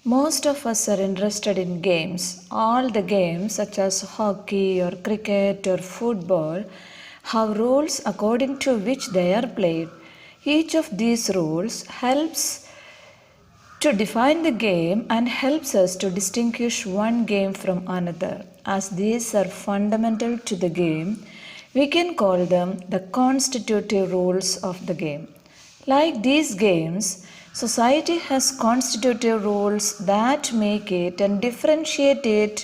Most of us are interested in games. All the games, such as hockey or cricket or football, have rules according to which they are played. Each of these rules helps to define the game and helps us to distinguish one game from another. As these are fundamental to the game, we can call them the constitutive rules of the game. Like these games, society has constitutive rules that make it and differentiate it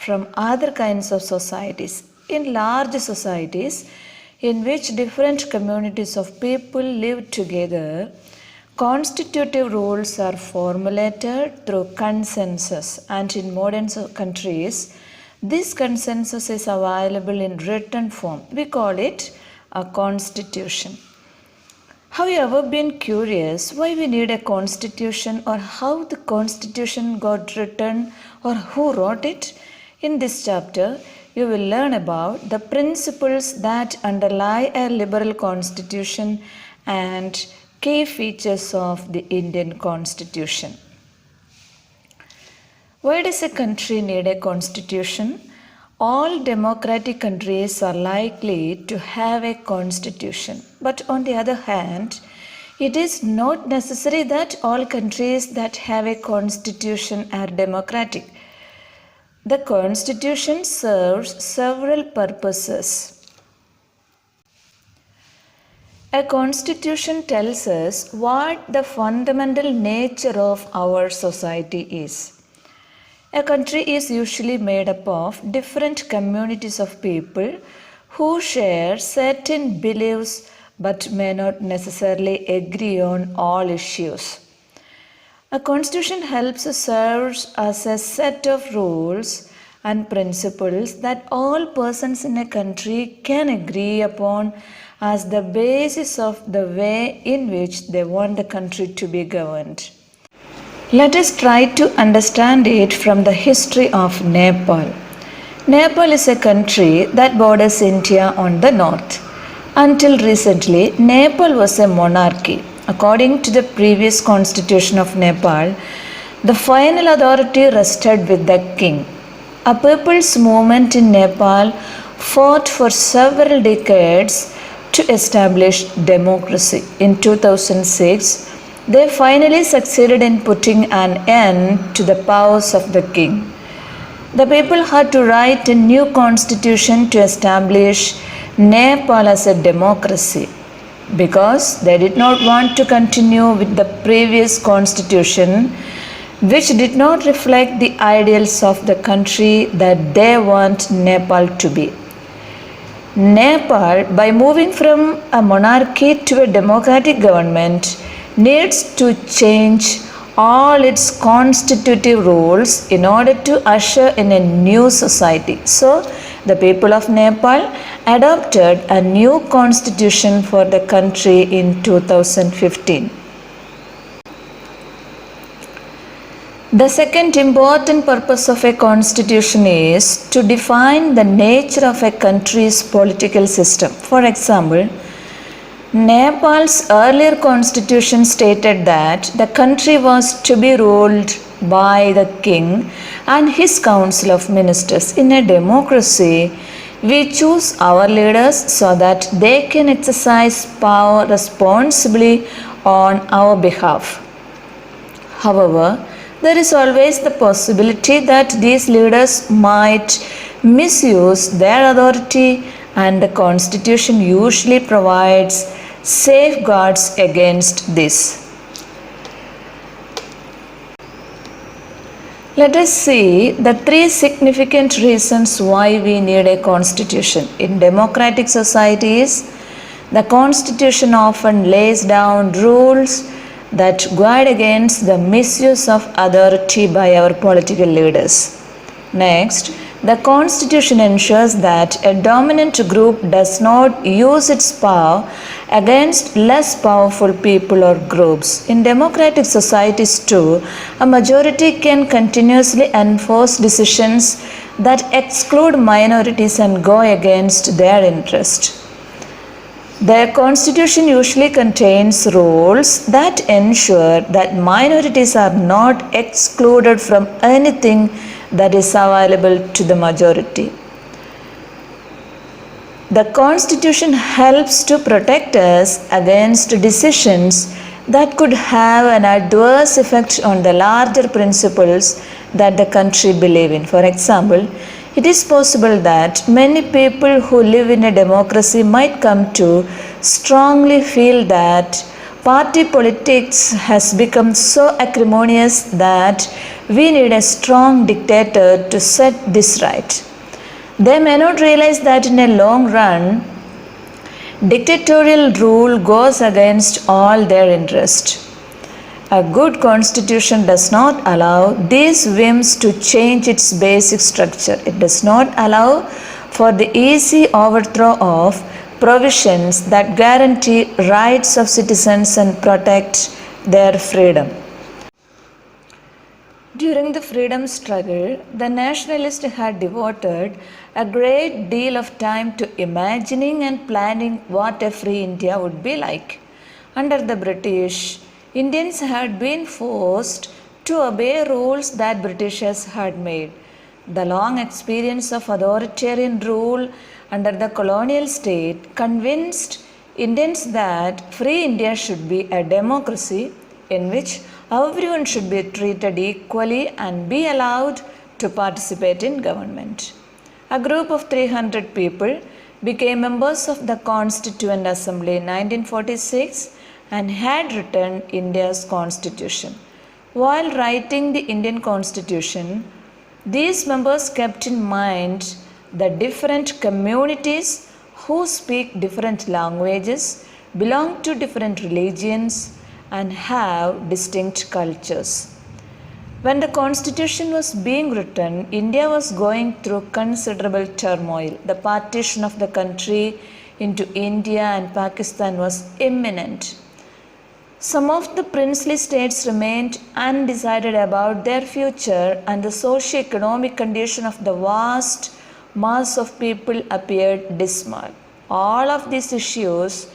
from other kinds of societies. In large societies, in which different communities of people live together, constitutive rules are formulated through consensus, and in modern countries, this consensus is available in written form. We call it a constitution. Have you ever been curious why we need a constitution or how the constitution got written or who wrote it? In this chapter, you will learn about the principles that underlie a liberal constitution and key features of the Indian Constitution. Why does a country need a constitution? All democratic countries are likely to have a constitution, but on the other hand, it is not necessary that all countries that have a constitution are democratic. The constitution serves several purposes. A constitution tells us what the fundamental nature of our society is. A country is usually made up of different communities of people who share certain beliefs but may not necessarily agree on all issues. A constitution helps serve as a set of rules and principles that all persons in a country can agree upon as the basis of the way in which they want the country to be governed. Let us try to understand it from the history of Nepal. Nepal is a country that borders India on the north. Until recently, Nepal was a monarchy. According to the previous constitution of Nepal, the final authority rested with the king. A people's movement in Nepal fought for several decades to establish democracy. In 2006, they finally succeeded in putting an end to the powers of the king. The people had to write a new constitution to establish Nepal as a democracy because they did not want to continue with the previous constitution, which did not reflect the ideals of the country that they want Nepal to be. Nepal, by moving from a monarchy to a democratic government, needs to change all its constitutive rules in order to usher in a new society. So, the people of Nepal adopted a new constitution for the country in 2015. The second important purpose of a constitution is to define the nature of a country's political system. For example, Nepal's earlier constitution stated that the country was to be ruled by the king and his council of ministers. In a democracy, we choose our leaders so that they can exercise power responsibly on our behalf. However, there is always the possibility that these leaders might misuse their authority, and the constitution usually provides safeguards against this. Let us see the three significant reasons why we need a constitution. In democratic societies, the constitution often lays down rules that guard against the misuse of authority by our political leaders. Next, the Constitution ensures that a dominant group does not use its power against less powerful people or groups. In democratic societies too, a majority can continuously enforce decisions that exclude minorities and go against their interest. The constitution usually contains rules that ensure that minorities are not excluded from anything that is available to the majority. The constitution helps to protect us against decisions that could have an adverse effect on the larger principles that the country believe in. For example, it is possible that many people who live in a democracy might come to strongly feel that party politics has become so acrimonious that we need a strong dictator to set this right. They may not realize that in a long run, dictatorial rule goes against all their interest. A good constitution does not allow these whims to change its basic structure. It does not allow for the easy overthrow of provisions that guarantee rights of citizens and protect their freedom. During the freedom struggle, the nationalists had devoted a great deal of time to imagining and planning what a free India would be like. Under the British, Indians had been forced to obey rules that Britishers had made. The long experience of authoritarian rule under the colonial state convinced Indians that free India should be a democracy in which everyone should be treated equally and be allowed to participate in government. A group of 300 people became members of the Constituent Assembly in 1946 and had written India's constitution. While writing the Indian constitution, these members kept in mind the different communities who speak different languages, belong to different religions, and have distinct cultures. When the constitution was being written, India was going through considerable turmoil. The partition of the country into India and Pakistan was imminent. Some of the princely states remained undecided about their future, and the socio-economic condition of the vast mass of people appeared dismal. All of these issues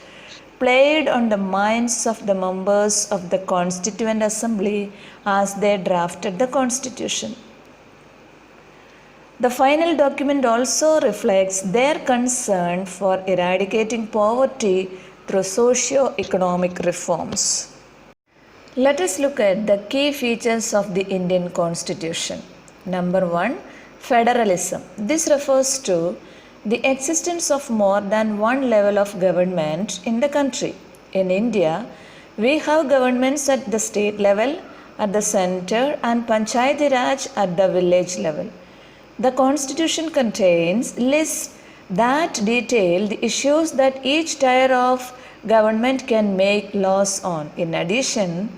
played on the minds of the members of the Constituent Assembly as they drafted the Constitution. The final document also reflects their concern for eradicating poverty through socio-economic reforms. Let us look at the key features of the Indian Constitution. Number 1, federalism. This refers to the existence of more than one level of government in the country. In India, we have governments at the state level, at the center, and Panchayati Raj at the village level. The Constitution contains lists that detail the issues that each tier of government can make laws on. In addition,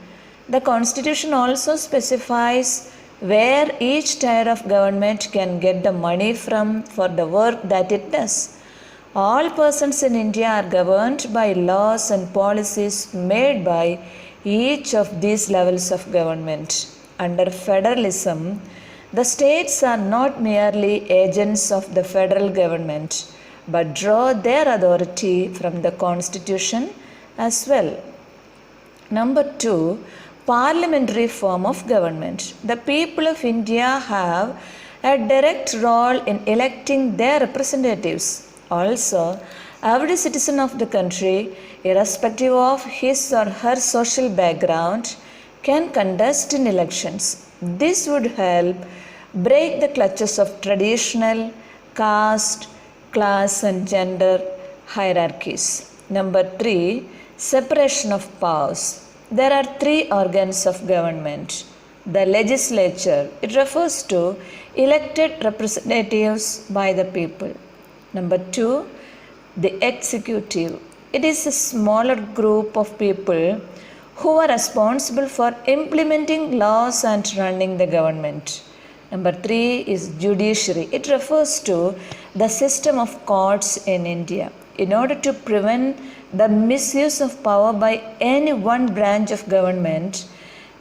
the Constitution also specifies where each tier of government can get the money from for the work that it does. All persons in India are governed by laws and policies made by each of these levels of government. Under federalism, the states are not merely agents of the federal government, but draw their authority from the Constitution as well. Number 2, parliamentary form of government. The people of India have a direct role in electing their representatives. Also, every citizen of the country, irrespective of his or her social background, can contest in elections. This would help break the clutches of traditional caste, class, and gender hierarchies. Number 3, separation of powers. There are 3 organs of government. The legislature, it refers to elected representatives by the people. Number 2, the executive. It is a smaller group of people who are responsible for implementing laws and running the government. Number 3 is judiciary. It refers to the system of courts in India. In order to prevent the misuse of power by any one branch of government,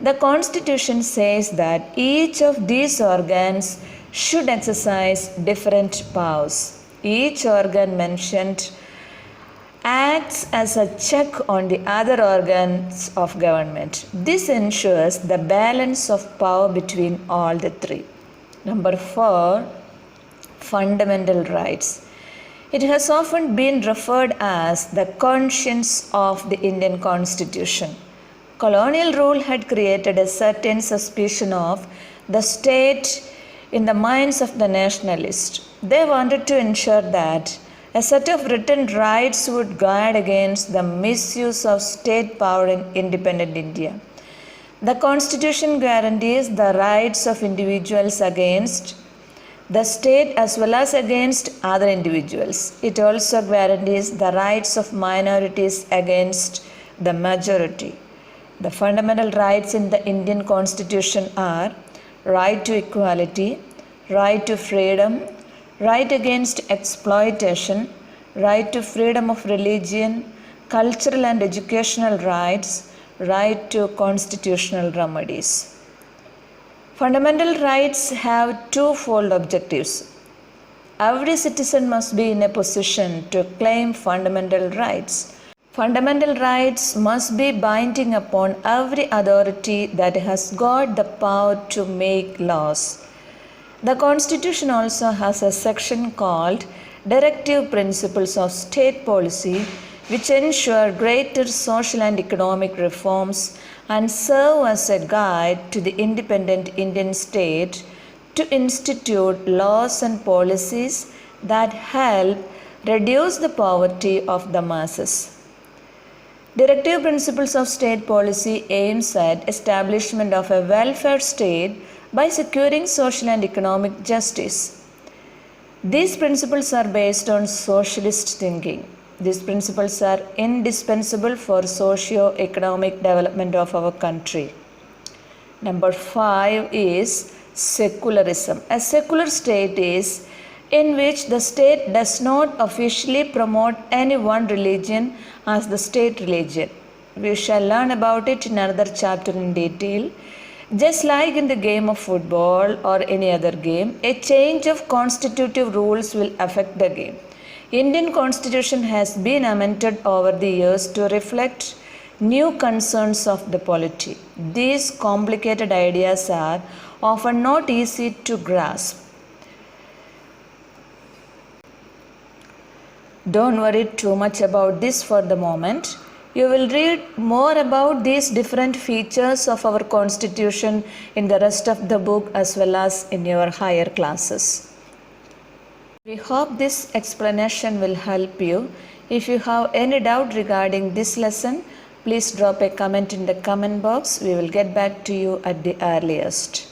the Constitution says that each of these organs should exercise different powers. Each organ mentioned acts as a check on the other organs of government. This ensures the balance of power between all the three. Number 4, fundamental rights. It has often been referred as the conscience of the Indian Constitution. Colonial rule had created a certain suspicion of the state in the minds of the nationalists. They wanted to ensure that a set of written rights would guard against the misuse of state power in independent India. The Constitution guarantees the rights of individuals against the state as well as against other individuals. It also guarantees the rights of minorities against the majority. The fundamental rights in the Indian Constitution are right to equality, right to freedom, right against exploitation, right to freedom of religion, cultural and educational rights, right to constitutional remedies. Fundamental rights have twofold objectives. Every citizen must be in a position to claim fundamental rights. Fundamental rights must be binding upon every authority that has got the power to make laws. The Constitution also has a section called Directive Principles of State Policy, which ensure greater social and economic reforms and serve as a guide to the independent Indian state to institute laws and policies that help reduce the poverty of the masses. Directive Principles of State Policy aims at establishment of a welfare state by securing social and economic justice. These principles are based on socialist thinking. These principles are indispensable for socio-economic development of our country. Number 5 is secularism. A secular state is in which the state does not officially promote any one religion as the state religion. We shall learn about it in another chapter in detail. Just like in the game of football or any other game, a change of constitutive rules will affect the game. Indian Constitution has been amended over the years to reflect new concerns of the polity. These complicated ideas are often not easy to grasp. Don't worry too much about this for the moment. You will read more about these different features of our Constitution in the rest of the book as well as in your higher classes. We hope this explanation will help you. If you have any doubt regarding this lesson, please drop a comment in the comment box. We will get back to you at the earliest.